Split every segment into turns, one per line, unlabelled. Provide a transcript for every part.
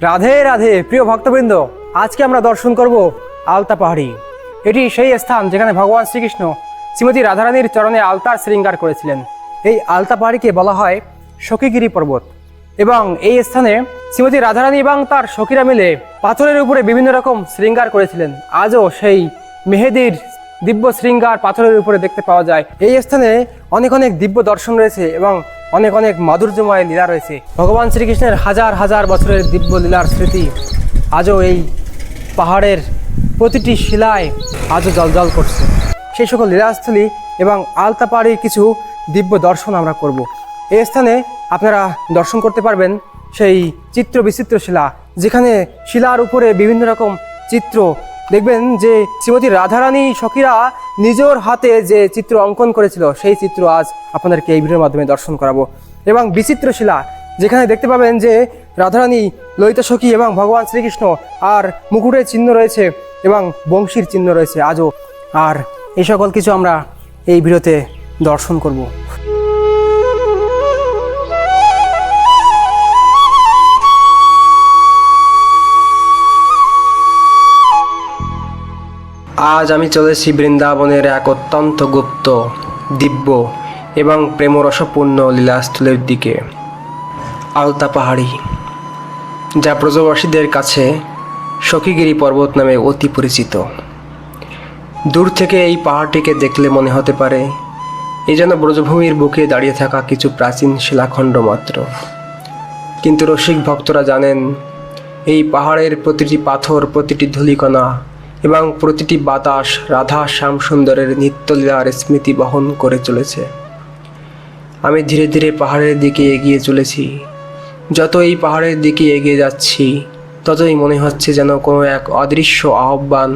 রাধে রাধে প্রিয় ভক্তবৃন্দ, আজকে আমরা দর্শন করব আলতা পাহাড়ি। এটি সেই স্থান যেখানে ভগবান শ্রীকৃষ্ণ শ্রীমতী রাধারানীর চরণে আলতার শৃঙ্গার করেছিলেন। এই আলতা পাহাড়িকে বলা হয় সখীগিরি পর্বত এবং এই স্থানে শ্রীমতী রাধারানী এবং তার সখীরা মিলে পাথরের উপরে বিভিন্ন রকম শৃঙ্গার করেছিলেন। আজও সেই মেহেদির দিব্য শৃঙ্গার পাথরের উপরে দেখতে পাওয়া যায়। এই স্থানে অনেক অনেক দিব্য দর্শন রয়েছে এবং অনেক অনেক মাধুর্যময় লীলা রয়েছে। ভগবান শ্রীকৃষ্ণের হাজার হাজার বছরের দিব্য লীলার স্মৃতি আজও এই পাহাড়ের প্রতিটি শিলায় আজও জলজল করছে। সেই সকল লীলাস্থলী এবং আলতা পাহাড়ির কিছু দিব্য দর্শন আমরা করব। এই স্থানে আপনারা দর্শন করতে পারবেন সেই চিত্র বিচিত্র শিলা, যেখানে শিলার উপরে বিভিন্ন রকম চিত্র দেখবেন যে শ্রীমতী রাধারানী সখীরা নিজের হাতে যে চিত্র অঙ্কন করেছিল সেই চিত্র আজ আপনাদেরকে এই ভিডিওর মাধ্যমে দর্শন করাবো। এবং বিচিত্র শিলা, যেখানে দেখতে পাবেন যে রাধারানী, ললিতা সখী এবং ভগবান শ্রীকৃষ্ণ, আর মুকুটের চিহ্ন রয়েছে এবং বংশীর চিহ্ন রয়েছে আজও। আর এই সকল কিছু আমরা এই ভিডিওতে দর্শন করব। আজ আমি চলেছি বৃন্দাবনের এক অত্যন্ত গুপ্ত, দিব্য এবং প্রেমরসপূর্ণ লীলাস্থলের দিকে, আলতা পাহাড়ি, যা ব্রজবাসীদের কাছে সখীগিরি পর্বত নামে অতি পরিচিত। দূর থেকে এই পাহাড়টিকে দেখলে মনে হতে পারে এই যেন ব্রজভূমির বুকে দাঁড়িয়ে থাকা কিছু প্রাচীন শিলাখণ্ড মাত্র। কিন্তু রসিক ভক্তরা জানেন, এই পাহাড়ের প্রতিটি পাথর, প্রতিটি ধূলিকণা এবং প্রতিটি বাতাস রাধা শ্যামসুন্দরের নিত্যলীলার স্মৃতি বহন করে চলেছে। আমি ধীরে ধীরে পাহাড়ের দিকে এগিয়ে চলেছি। যত এই পাহাড়ের দিকে এগিয়ে যাচ্ছি ততই মনে হচ্ছে যেন কোনো এক অদৃশ্য আহ্বান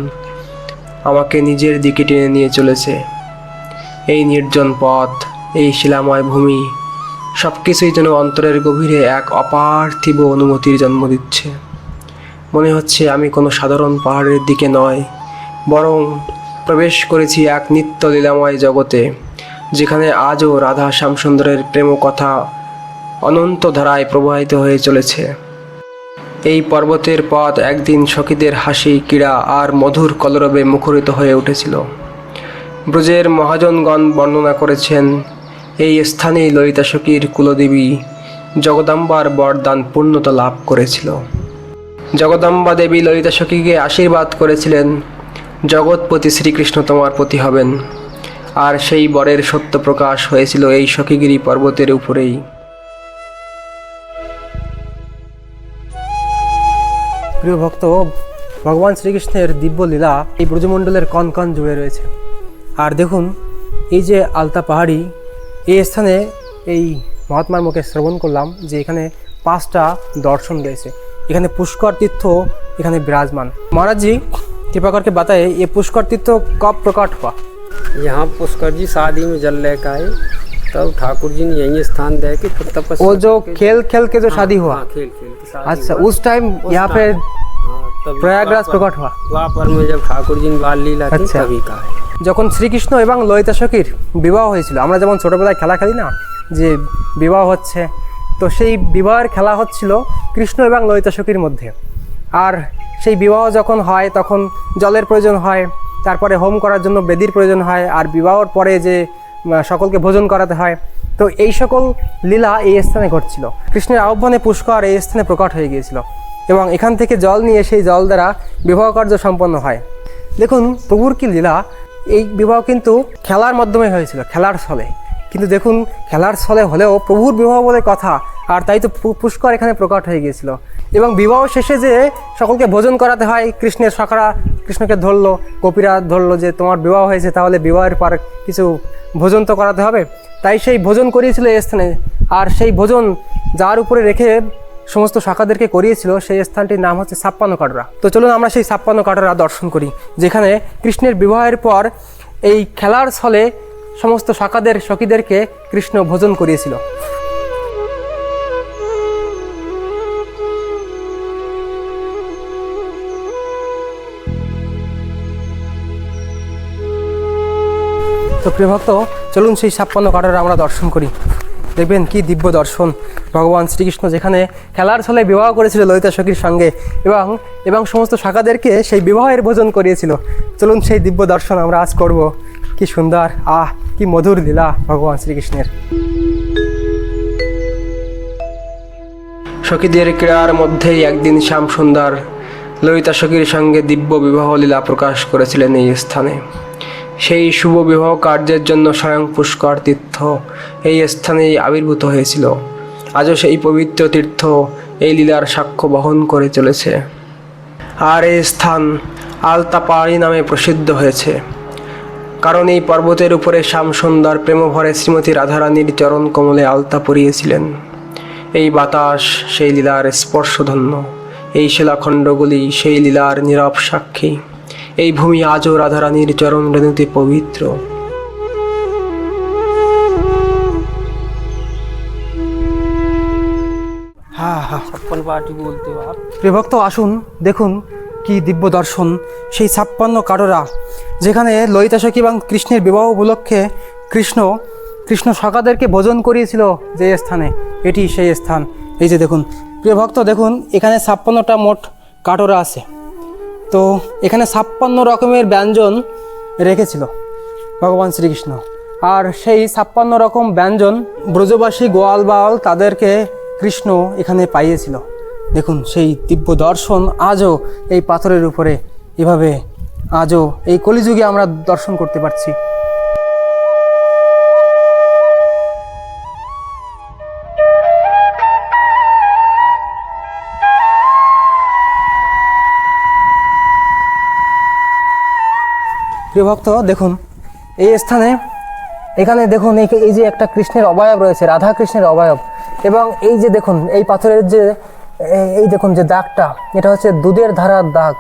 আমাকে নিজের দিকে টেনে নিয়ে চলেছে। এই নির্জন পথ, এই শিলাময় ভূমি, সব কিছুই যেন অন্তরের গভীরে এক অপার্থিব অনুমতির জন্ম দিচ্ছে। মনে হচ্ছে আমি কোনো সাধারণ পাহাড়ের দিকে নয়, বরং প্রবেশ করেছি এক নিত্য লীলাময় জগতে, যেখানে আজও রাধা শ্যামসুন্দরের প্রেমকথা অনন্ত ধারায় প্রবাহিত হয়ে চলেছে। এই পর্বতের পথ একদিন সখীদের হাসি, ক্রীড়া আর মধুর কলরবে মুখরিত হয়ে উঠেছিল। ব্রজের মহাজনগণ বর্ণনা করেছেন, এই স্থানেই ললিতা সখীর কুলদেবী জগদম্বার বরদান পূর্ণতা লাভ করেছিল। জগদম্বা দেবী ললিতা সখীকে আশীর্বাদ করেছিলেন, জগৎপতি শ্রীকৃষ্ণ তোমার পতি হবেন। আর সেই বরের সত্য প্রকাশ হয়েছিল এই সখীগিরি পর্বতের উপরেই। প্রিয় ভক্ত, ভগবান শ্রীকৃষ্ণের দিব্য লীলা এই ব্রজমণ্ডলের কণ কণ জুড়ে রয়েছে। আর দেখুন, এই যে আলতা পাহাড়ি, এই স্থানে এই মহাত্মার মুখে শ্রবণ করলাম যে এখানে 5টা দর্শন রয়েছে। এখানে पुष्कर तीर्थ এখানে विराजमान। महाराज जी कृपा करके बताइए, ये पुष्कर तीर्थ कब प्रकट हुआ?
यहाँ पुष्कर जी शादी में जल लेकर आए, तब ठाकुर जी ने यही स्थान दे के फिर तपस्या।
वो जो खेल खेल के जो शादी हुआ?
हाँ, खेल खेल के शादी।
अच्छा, उस टाइम यहाँ पे प्रयागराज प्रकट हुआ?
द्वापर में जब ठाकुर जी ने बाल लीला की तभी का है।
যখন শ্রীকৃষ্ণ এবং ললিতা সখীর বিবাহ হয়েছিল, আমরা যেমন ছোটবেলায় খেলা খেলি না যে বিবাহ হচ্ছে, তো সেই বিবাহের খেলা হচ্ছিল কৃষ্ণ এবং ললিতা সখীর মধ্যে। আর সেই বিবাহ যখন হয় তখন জলের প্রয়োজন হয়, তারপরে হোম করার জন্য বেদির প্রয়োজন হয়, আর বিবাহর পরে যে সকলকে ভোজন করাতে হয়। তো এই সকল লীলা এই স্থানে ঘটছিল। কৃষ্ণের আহ্বানে পুষ্কর এই স্থানে প্রকট হয়ে গিয়েছিল এবং এখান থেকে জল নিয়ে সেই জল দ্বারা বিবাহ কার্য সম্পন্ন হয়। দেখুন প্রভুর কি লীলা, এই বিবাহ কিন্তু খেলার মাধ্যমে হয়েছিল, খেলার ছলে। কিন্তু দেখুন, খেলার ছলে হলেও প্রভুর বিবাহ বলে কথা, আর তাই তো পুষ্কর এখানে প্রকট হয়ে গিয়েছিল। এবং বিবাহ শেষে যে সকলকে ভোজন করাতে হয়, কৃষ্ণের সখারা কৃষ্ণকে ধরলো, গোপীরা ধরলো যে তোমার বিবাহ হয়েছে, তাহলে বিবাহের পর কিছু ভোজন তো করাতে হবে। তাই সেই ভোজন করিয়েছিল এই স্থানে। আর সেই ভোজন যার উপরে রেখে সমস্ত শাখাদেরকে করিয়েছিল, সেই স্থানটির নাম হচ্ছে 56 কাটোরা। তো চলুন আমরা সেই 56 কাটোরা দর্শন করি, যেখানে কৃষ্ণের বিবাহের পর এই খেলার ছলে সমস্ত শাখাদের সখীদেরকে কৃষ্ণ ভোজন করিয়েছিল। তো প্রিয় ভক্ত, চলুন সেই 56 কাটোরা আমরা দর্শন করি। দেখবেন কি দিব্য দর্শন। ভগবান শ্রীকৃষ্ণ যেখানে খেলার ছলে বিবাহ করেছিল ললিতা সখীর সঙ্গে এবং এবং সমস্ত শাখাদেরকে সেই বিবাহের ভোজন করিয়েছিল। চলুন সেই দিব্য দর্শন আমরা আজ করব। কি সুন্দর, কি মধুর লীলা ভগবান শ্রীকৃষ্ণের। সখীদের ক্রীড়ার মধ্যেই একদিন শ্যাম সুন্দর ললিতা সখীর সঙ্গে দিব্য বিবাহ লীলা প্রকাশ করেছিলেন এই স্থানে। সেই শুভ বিবাহ কার্যের জন্য স্বয়ং পুষ্কর তীর্থ এই স্থানেই আবির্ভূত হয়েছিল। আজও সেই পবিত্র তীর্থ এই লীলার সাক্ষ্য বহন করে চলেছে। আর এই স্থান আলতা পাহাড়ি নামে প্রসিদ্ধ হয়েছে, কারণ এই পর্বতের উপরে শ্যামসুন্দর প্রেমভরে শ্রীমতী রাধারানীর চরণ কমলে আলতা পরিয়েছিলেন। এই বাতাস সেই লীলার স্পর্শধন্য, এই শিলাখণ্ডগুলি সেই লীলার নীরব সাক্ষী। এই ভূমি আজও রাধারানীর চরণ রেণুতে পবিত্র।
छप्पन पार्टी बोलते हो आप।
প্রিয় ভক্ত, আসুন দেখুন কি দিব্য দর্শন। সেই 56 কাটোরা যেখানে ললিতা সখী এবং কৃষ্ণের বিবাহ উপলক্ষে কৃষ্ণ সখাদেরকে ভোজন করিয়েছিল যে স্থানে, এটি সেই স্থান। এই যে দেখুন প্রিয় ভক্ত, দেখুন এখানে 56টা মোট কাটোরা আছে। তো এখানে 56 রকমের ব্যঞ্জন রেখেছিল ভগবান শ্রীকৃষ্ণ। আর সেই 56 রকম ব্যঞ্জন ব্রজবাসী গোয়াল বাওয়াল তাদেরকে কৃষ্ণ এখানে পাইয়েছিল। দেখুন সেই দিব্য দর্শন আজও এই পাথরের উপরে এভাবে আজও এই কলিযুগে আমরা দর্শন করতে পারছি। প্রিয় ভক্ত, দেখুন এই স্থানে এখানে দেখুন এই যে একটা কৃষ্ণের অবয়ব রয়েছে, রাধা কৃষ্ণের অবয়ব। এবং এই যে দেখুন এই পাথরের যে এই দেখুন যে দাগটা, এটা হচ্ছে দুধের ধারার দাগ।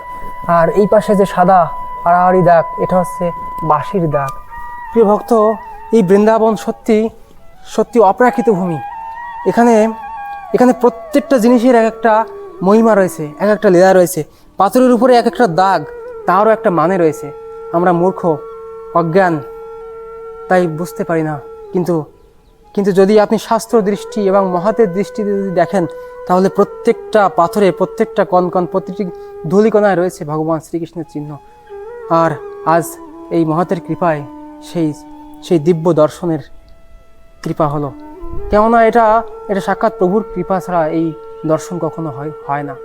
আর এই পাশে যে সাদা আড়াআড়ি দাগ, এটা হচ্ছে বাঁশির দাগ। প্রিয় ভক্ত, এই বৃন্দাবন সত্যি সত্যি অপ্রাকৃত ভূমি। এখানে প্রত্যেকটা জিনিসের এক একটা মহিমা রয়েছে, এক একটা লীলা রয়েছে। পাথরের উপরে এক একটা দাগ, তারও একটা মানে রয়েছে। আমরা মূর্খ, অজ্ঞান, তাই বুঝতে পারি না। কিন্তু যদি আপনি শাস্ত্র দৃষ্টি এবং মহাতের দৃষ্টিতে যদি দেখেন, তাহলে প্রত্যেকটা পাথরে, প্রত্যেকটা কণকণ, প্রতিটি ধূলিকণায় রয়েছে ভগবান শ্রীকৃষ্ণের চিহ্ন। আর আজ এই মহাতের কৃপায় সেই দিব্য দর্শনের কৃপা হলো। কেননা এটা সাক্ষাৎ প্রভুর কৃপা ছাড়া এই দর্শন কখনো হয় না।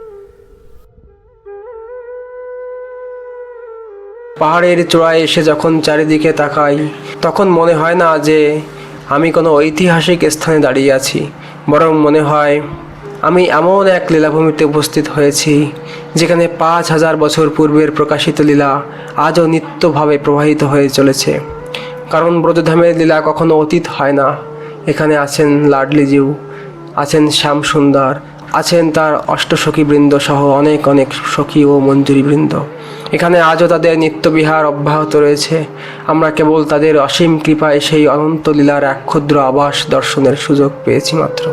পাহাড়ের চূড়ায় এসে যখন চারিদিকে তাকাই, তখন মনে হয় না যে আমি কোনো ঐতিহাসিক স্থানে দাঁড়িয়ে আছি, বরং মনে হয় আমি এমন এক লীলাভূমিতে উপস্থিত হয়েছি যেখানে 5000 বছর পূর্বের প্রকাশিত লীলা আজও নিত্যভাবে প্রবাহিত হয়ে চলেছে। কারণ ব্রজধামের লীলা কখনো অতীত হয় না। এখানে আছেন লাডলিজিউ, আছেন শ্যামসুন্দর, আছেন তার অষ্টসখীবৃন্দ সহ অনেক অনেক সখী ও মঞ্জুরিবৃন্দ। এখানে আজও তাদের নিত্যবিহার অব্যাহত রয়েছে। আমরা কেবল তাদের অসীম কৃপায় সেই অনন্ত লীলার এক ক্ষুদ্র আভাস দর্শনের সুযোগ পেয়েছি মাত্র।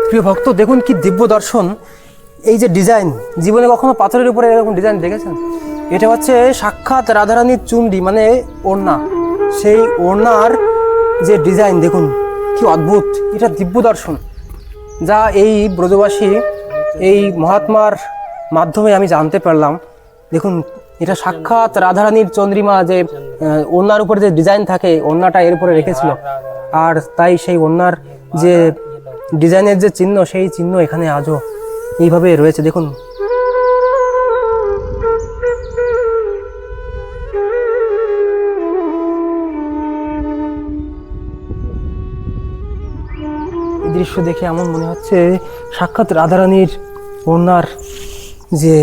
প্রিয় ভক্ত, দেখুন কি দিব্য দর্শন। এই যে ডিজাইন, জীবনে কখনো পাথরের উপরে এরকম ডিজাইন দেখেছেন? এটা হচ্ছে সাক্ষাৎ রাধারানীর চুন্ডি, মানে ওড়না। সেই ওড়নার যে ডিজাইন দেখুন কি অদ্ভুত। এটা দিব্য দর্শন, যা এই ব্রজবাসী এই মহাত্মার মাধ্যমে আমি জানতে পারলাম। দেখুন এটা সাক্ষাৎ রাধারানীর চন্দ্রিমা, যে ওড়নার উপরে যে ডিজাইন থাকে, ওড়নাটা এর উপরে রেখেছিল। আর তাই সেই ওড়নার যে ডিজাইনের যে চিহ্ন, সেই চিহ্ন এখানে আজও এইভাবে রয়েছে। দেখুন এই দৃশ্য দেখে এমন মনে হচ্ছে সাক্ষাৎ রাধারানীর ওড়নার যে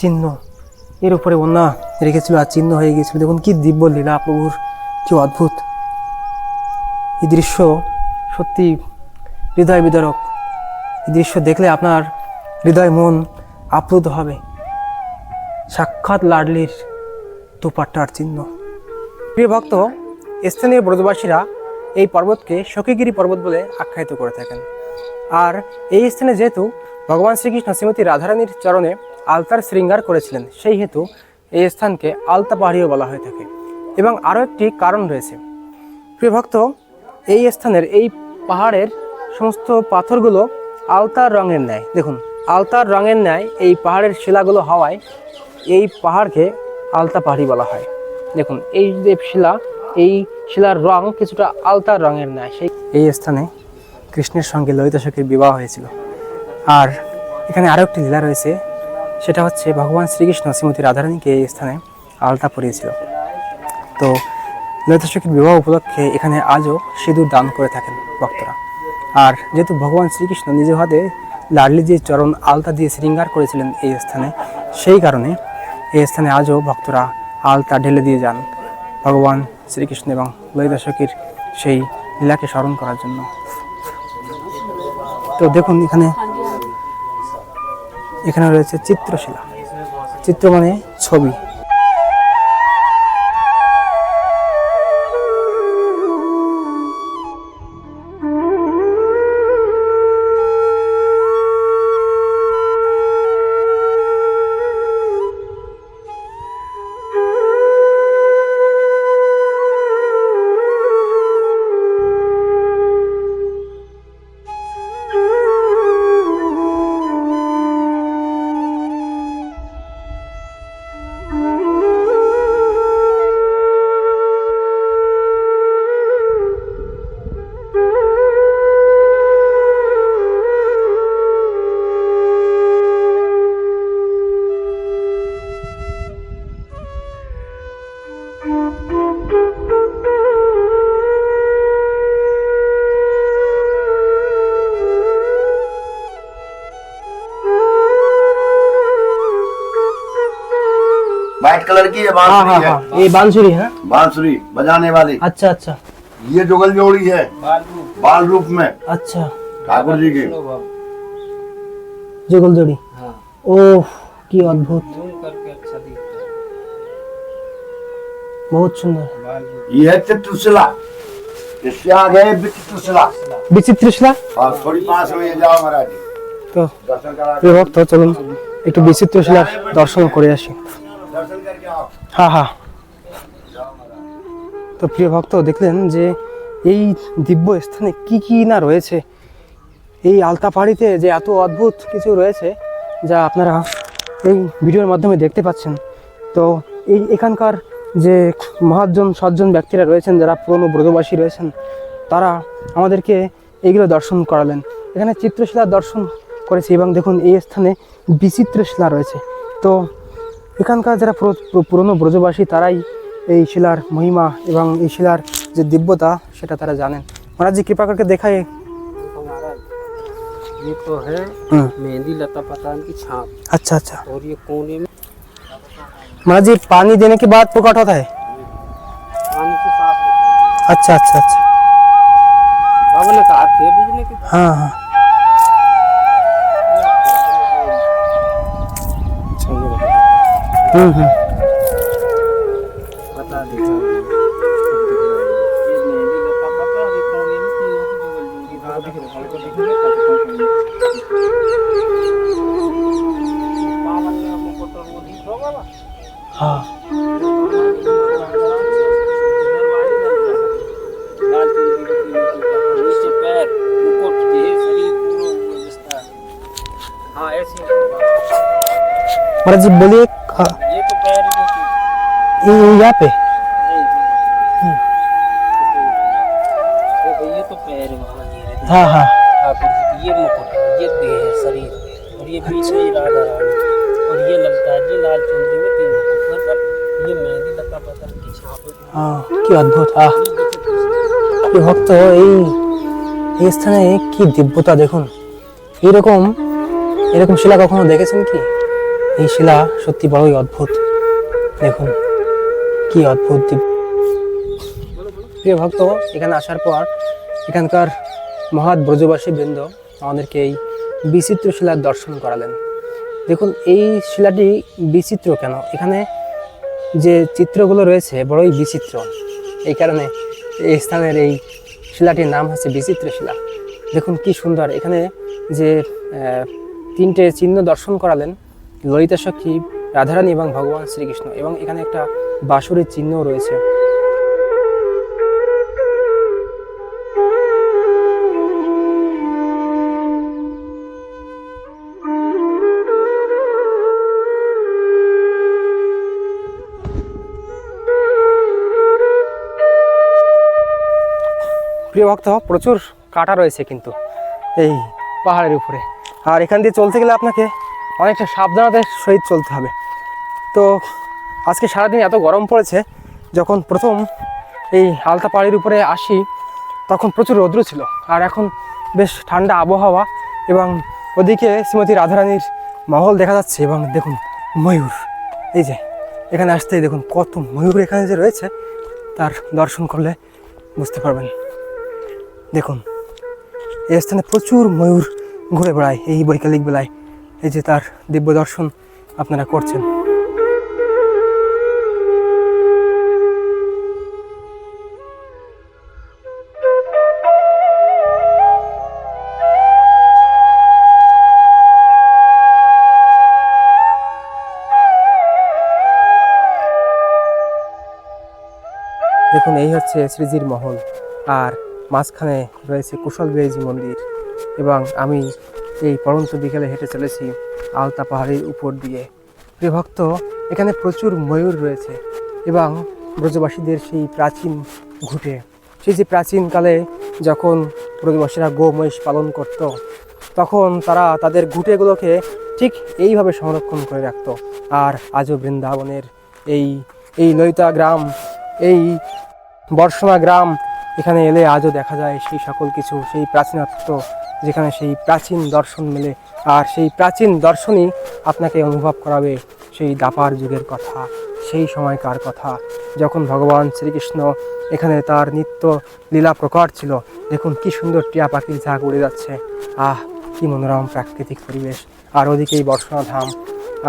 চিহ্ন, এর উপরে ওড়না রেখেছিল আর চিহ্ন হয়ে গিয়েছিল। দেখুন কি দিব্য লীলা প্রভুর, কি অদ্ভুত। এই দৃশ্য সত্যি হৃদয় বিদারক। এই দৃশ্য দেখলে আপনার হৃদয় মন আপ্লুত হবে। সাক্ষাৎ লাডলির দুপাট্টার চিহ্ন। প্রিয় ভক্ত, স্থানীয় ব্রজবাসীরা এই পর্বতকে সখীগিরি পর্বত বলে আখ্যায়িত করে থাকেন। আর এই স্থানে যেহেতু ভগবান শ্রীকৃষ্ণ শ্রীমতী রাধারানীর চরণে আলতার শৃঙ্গার করেছিলেন, সেই হেতু এই স্থানকে আলতা পাহাড়িও বলা হয়ে থাকে। এবং আরও একটি কারণ রয়েছে প্রিয় ভক্ত, এই স্থানের এই পাহাড়ের সমস্ত পাথরগুলো আলতার রঙের ন্যায়। দেখুন, আলতার রঙের ন্যায় এই পাহাড়ের শিলাগুলো হওয়ায় এই পাহাড়কে আলতা পাহাড়ি বলা হয়। দেখুন, এই যে শিলা, এই শিলার রং কিছুটা আলতার রঙের ন্যায়। সেই এই স্থানে কৃষ্ণের সঙ্গে ললিতা সখীর বিবাহ হয়েছিল। আর এখানে আরও একটি লীলা রয়েছে, সেটা হচ্ছে ভগবান শ্রীকৃষ্ণ শ্রীমতী রাধারানীকে এই স্থানে আলতা পরিয়েছিল। তো ললিতা সখীর বিবাহ উপলক্ষে এখানে আজও সিঁদুর দান করে থাকেন ভক্তরা। আর যেহেতু ভগবান শ্রীকৃষ্ণ নিজ হাতে লাডলিজির চরণ আলতা দিয়ে শৃঙ্গার করেছিলেন এই স্থানে, সেই কারণে এই স্থানে আজও ভক্তরা আলতা ঢেলে দিয়ে যান ভগবান শ্রীকৃষ্ণ এবং ললিতা সখীর সেই লীলাকে স্মরণ করার জন্য। তো দেখুন, এখানে রয়েছে চিত্রশিলা। চিত্র মানে ছবি।
व्हाइट कलर की ये
हाँ हाँ
बांसुरी है।
हाँ, ये बांसुरी है।
बांसुरी बजाने वाली।
अच्छा अच्छा
ये जुगल जोड़ी है बाल रूप में
अच्छा,
ठाकुर जी की।
जुगलजोड़ी।
हाँ,
ओह, की अद्भुत,
जूम करके अच्छा दिखता है।
बहुत सुंदर।
ये है चित्रशिला, इससे आगे है विचित्रशिला।
विचित्र शिला।
और थोड़ी पास में ये जाओ महाराज जी,
तो
दर्शन करा
প্রিয় ভক্ত, চলুন একটু বিচিত্র শিলার দর্শন করে আসি।
दर्शन करके आओ।
হ্যাঁ হ্যাঁ। তো প্রিয় ভক্ত, দেখলেন যে এই দিব্য স্থানে কি কি না রয়েছে। এই আলতা পাহাড়িতে যে এত অদ্ভুত কিছু রয়েছে যা আপনারা এই ভিডিওর মাধ্যমে দেখতে পাচ্ছেন। তো এখানকার যে মহাজন সজ্জন ব্যক্তিরা রয়েছেন, যারা পুরনো ব্রজবাসী রয়েছেন, তারা আমাদেরকে এইগুলো দর্শন করালেন। এখানে চিত্রশিলার দর্শন করেছি এবং দেখুন এই স্থানে বিচিত্র শিলা রয়েছে। তো এখানকার যারা পুরনো ব্রজবাসী, তারাই এই শিলার মহিমা এবং এই শিলার যে দিব্যতা সেটা তারা জানেন। মহারাজ জি, কৃপা करके দেখায়।
देखो महाराज, ये तो है मेहंदी लता पतान की छाप,
अच्छा अच्छा।
और ये कोने में
महाराज जी, पानी देने के बाद पुकाट होता है।
पानी से साफ होता है।
अच्छा अच्छा अच्छा।
बाबा ने कहा थे बिजली की
हाँ हाँ।
बता दे। ये मेहंदी लता पता है, कोने में तीनों की जुगल जोड़ी दिख रही है। पावन ने मुकुट और वो दिख रहा बाबा।
हाँ
लाल चुनरी के तीनों के ऊपर नीचे पैर, मुकुट, देह, शरीर पूरा व्यवस्था है। हाँ, ऐसे
महाराज जी बोलिए।
ये तो पैर ही नहीं थी।
यहाँ पे
देखो, ये तो पैर है बाबा जी रे।
हाँ हाँ।
ठाकुर जी की ये मुकुट है, ये देह है, शरीर, और ये बीच में राधा रानी, और ये ललता जी लाल चुनरी में तीनों को, मतलब ये मेहंदी लता पतन की छाप है।
हाँ, কি অদ্ভুত। এই ভক্ত, এই স্থানে কি দিব্যতা দেখুন। এরকম শিলা কখনো দেখেছেন কি? এই শিলা সত্যি বড়ই অদ্ভুত। দেখুন কি অদ্ভুত দিব্য। প্রিয় ভক্ত, এখানে আসার পর এখানকার মহৎ ব্রজবাসী বৃন্দ আমাদেরকে এই বিচিত্র শিলার দর্শন করালেন। দেখুন এই শিলাটি বিচিত্র কেন, এখানে যে চিত্রগুলো রয়েছে বড়ই বিচিত্র। এই কারণে এই স্থানের এই শিলাটির নাম হচ্ছে বিচিত্র শিলা। দেখুন কি সুন্দর। এখানে যে তিনটে চিহ্ন দর্শন করালেন, ললিতা সখী রাধারানী এবং ভগবান শ্রীকৃষ্ণ, এবং এখানে একটা বাঁশুরির চিহ্নও রয়েছে। প্রিয় ভক্ত, প্রচুর কাঁটা রয়েছে কিন্তু এই পাহাড়ের উপরে, আর এখান দিয়ে চলতে গেলে আপনাকে অনেকটা সাবধানতার সহিত চলতে হবে। তো আজকে সারাদিন এত গরম পড়েছে, যখন প্রথম এই আলতা পাহাড়ির উপরে আসি তখন প্রচুর রৌদ্র ছিল, আর এখন বেশ ঠান্ডা আবহাওয়া, এবং ওদিকে শ্রীমতী রাধারানীর মহল দেখা যাচ্ছে। এবং দেখুন ময়ূর, এই যে এখানে আসতেই দেখুন কত ময়ূর এখানে যে রয়েছে, তার দর্শন করলে বুঝতে পারবেন। দেখুন এই স্থানে প্রচুর ময়ূর ঘুরে বেড়ায় এই বৈকালিক বেলায়, এই যে তার দিব্য দর্শন আপনারা করছেন। দেখুন এই হচ্ছে শ্রীজির মহল, আর মাঝখানে রয়েছে কুশল বিহারীজি মন্দির, এবং আমি এই পড়ন্ত বিকেলে হেঁটে চলেছি আলতা পাহাড়ের উপর দিয়ে। প্রিয় ভক্ত, এখানে প্রচুর ময়ূর রয়েছে, এবং ব্রজবাসীদের সেই প্রাচীন ঘুঁটে, সেই যে প্রাচীনকালে যখন ব্রজবাসীরা গো মহিষ পালন করত, তখন তারা তাদের ঘুঁটেগুলোকে ঠিক এইভাবে সংরক্ষণ করে রাখত। আর আজও বৃন্দাবনের এই এই ললিতা গ্রাম, এই বর্ষণা গ্রাম, এখানে এলে আজও দেখা যায় সেই সকল কিছু, সেই প্রাচীনত্ব, যেখানে সেই প্রাচীন দর্শন মেলে। আর সেই প্রাচীন দর্শনই আপনাকে অনুভব করাবে সেই দাপার যুগের কথা, সেই সময়কার কথা, যখন ভগবান শ্রীকৃষ্ণ এখানে তার নিত্য লীলা প্রকট ছিল। দেখুন কি সুন্দর টিয়া পাখির ঝাঁক উড়ে যাচ্ছে, আহ কি মনোরম প্রাকৃতিক পরিবেশ। আর ওদিকে এই বর্ষণা ধাম,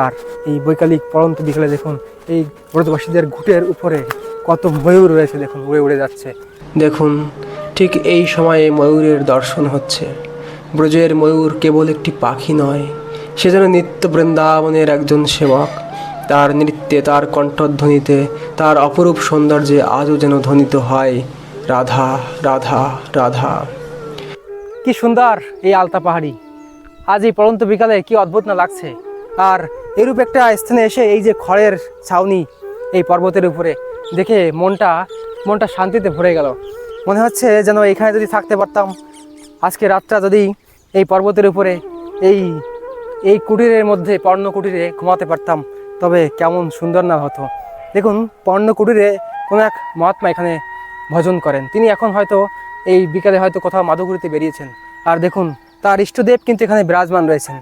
আর এই বৈকালিক পড়ন্ত বিকেলে দেখুন এই ব্রজবাসীদের ঘুঁটের উপরে কত ময়ূর রয়েছে, দেখুন উড়ে উড়ে যাচ্ছে। দেখুন ঠিক এই সময়ে ময়ূরের দর্শন হচ্ছে। ব্রজের ময়ূর কেবল একটি পাখি নয়, সে যেন নিত্য বৃন্দাবনের একজন সেবক। তার নৃত্যে, তার কণ্ঠধ্বনিতে, তার অপরূপ সৌন্দর্যে আজও যেন ধ্বনিত হয় রাধা রাধা রাধা। কি সুন্দর এই আলতা পাহাড়ি, আজ এই পড়ন্ত বিকালে কি অদ্ভুত না লাগছে। আর এরূপ একটা স্থানে এসে এই যে খড়ের ছাউনি এই পর্বতের উপরে দেখে মনটা শান্তিতে ভরে গেল। মনে হচ্ছে যেন এখানে যদি থাকতে পারতাম, আজকে রাতটা যদি এই পর্বতের উপরে এই কুটিরের মধ্যে, পর্ণ কুটিরে ঘুমাতে পারতাম, তবে কেমন সুন্দর না হতো। দেখুন পর্ণ কুটিরে কোনো এক মহাত্মা এখানে ভজন করেন, তিনি এখন হয়তো এই বিকালে হয়তো কোথাও মাধুগুরিতে বেরিয়েছেন। আর দেখুন তার ইষ্টদেব কিন্তু এখানে বিরাজমান রয়েছেন,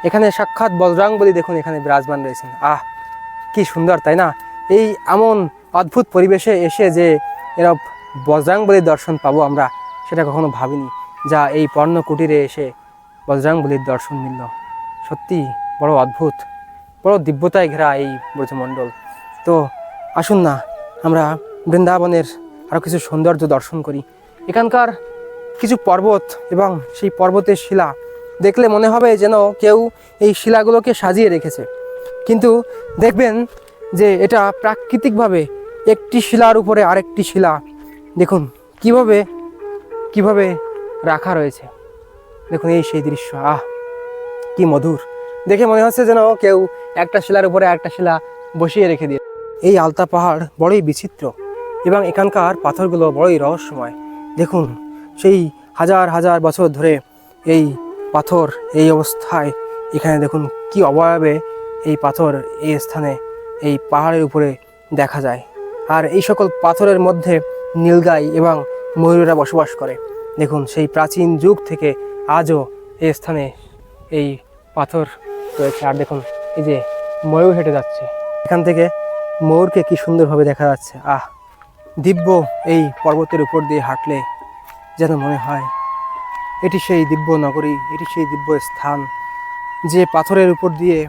এখানে সাক্ষাৎ বজরাঙ্গবলী দেখুন এখানে বিরাজমান রয়েছেন। আহ কি সুন্দর, তাই না? এই এমন অদ্ভুত পরিবেশে এসে যে এরকম বজরাঙ্গবলীর দর্শন পাবো আমরা, সেটা কখনো ভাবিনি। যা এই পর্ণ কুটিরে এসে বজরাঙ্গবলীর দর্শন মিলল, সত্যি বড় অদ্ভুত, বড় দিব্যতায় ঘেরা এই ব্রজমণ্ডল। তো আসুন না আমরা বৃন্দাবনের আরও কিছু সৌন্দর্য দর্শন করি। এখানকার কিছু পর্বত এবং সেই পর্বতের শিলা দেখলে মনে হবে যেন কেউ এই শিলাগুলোকে সাজিয়ে রেখেছে, কিন্তু দেখবেন যে এটা প্রাকৃতিকভাবে একটি শিলার উপরে আরেকটি শিলা দেখুন কিভাবে রাখা রয়েছে। দেখুন এই সেই দৃশ্য, আহ কি মধুর, দেখে মনে হচ্ছে যেন কেউ একটা শিলার উপরে একটা শিলা বসিয়ে রেখে দিয়ে। এই আলতা পাহাড় বড়ই বিচিত্র, এবং এখানকার পাথরগুলো বড়ই রহস্যময়। দেখুন সেই হাজার হাজার বছর ধরে এই পাথর এই অবস্থায়, এখানে দেখুন কি অবয়বে এই পাথর এই স্থানে এই পাহাড়ের উপরে দেখা যায়। আর এই সকল পাথরের মধ্যে নীলগাই এবং ময়ূরেরা বসবাস করে। দেখুন সেই প্রাচীন যুগ থেকে আজও এই স্থানে এই পাথর রয়েছে। আর দেখুন এই যে ময়ূর হেঁটে যাচ্ছে, এখান থেকে ময়ূরকে কি সুন্দরভাবে দেখা যাচ্ছে। আহ দিব্য এই পর্বতের উপর দিয়ে হাঁটলে যেন মনে হয় এটি সেই দিব্য নগরী, এটি সেই দিব্য স্থান, যে পাথরের উপর দিয়ে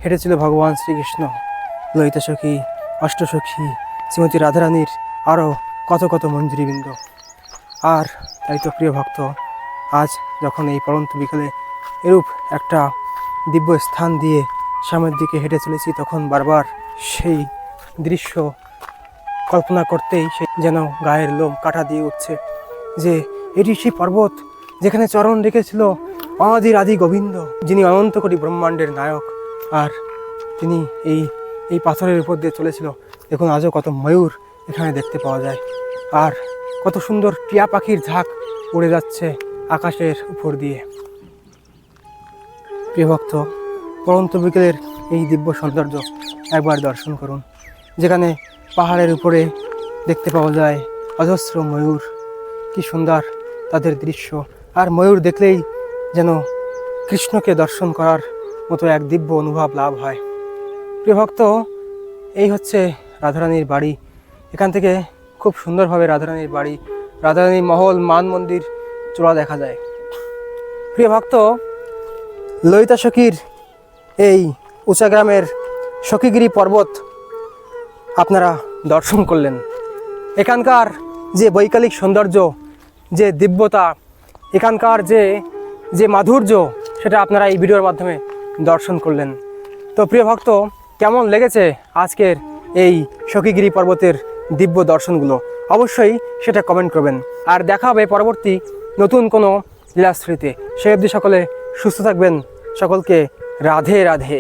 হেঁটেছিল ভগবান শ্রীকৃষ্ণ, ললিতা সখী, অষ্টসখী, শ্রীমতী রাধারানীর আরও কত কত মঞ্জুরিবৃন্দ। আর তাই তো প্রিয় ভক্ত, আজ যখন এই পড়ন্ত বিকেলে এরূপ একটা দিব্য স্থান দিয়ে সামনের দিকে হেঁটে চলেছি তখন বারবার সেই দৃশ্য কল্পনা করতেই সে যেন গায়ের লোম কাটা দিয়ে উঠছে যে এটি সেই পর্বত যেখানে চরণ রেখেছিল অনাদির আদি গোবিন্দ, যিনি অনন্ত কোটি ব্রহ্মাণ্ডের নায়ক। আর তিনি এই পাথরের উপর দিয়ে চলেছিল। দেখুন আজও কত ময়ূর এখানে দেখতে পাওয়া যায়, আর কত সুন্দর টিয়া পাখির ঝাঁক উড়ে যাচ্ছে আকাশের উপর দিয়ে। প্রিয় ভক্ত, পড়ন্ত বিকেলের এই দিব্য সৌন্দর্য একবার দর্শন করুন, যেখানে পাহাড়ের উপরে দেখতে পাওয়া যায় অজস্র ময়ূর। কি সুন্দর তাদের দৃশ্য, আর ময়ূর দেখলেই যেন কৃষ্ণকে দর্শন করার মতো এক দিব্য অনুভব লাভ হয়। প্রিয় ভক্ত, এই হচ্ছে রাধারানীর বাড়ি। এখান থেকে খুব সুন্দরভাবে রাধারানীর বাড়ি, রাধারানীর মহল, মান মন্দির চূড়া দেখা যায়। প্রিয় ভক্ত, ললিতা সখীর এই উঁচা গ্রামের সখীগিরি পর্বত আপনারা দর্শন করলেন। এখানকার যে বৈকালিক সৌন্দর্য, যে দিব্যতা, এখানকার যে মাধুর্য, সেটা আপনারা এই ভিডিওর মাধ্যমে দর্শন করলেন। তো প্রিয় ভক্ত, কেমন লেগেছে আজকের এই সখীগিরি পর্বতের দিব্য দর্শনগুলো? অবশ্যই সেটা কমেন্ট করবেন। আর দেখা হবে পরবর্তী নতুন কোনো লীলাস্ট্রিতে। সেই অবধি সকলে সুস্থ থাকবেন। সকলকে রাধে রাধে।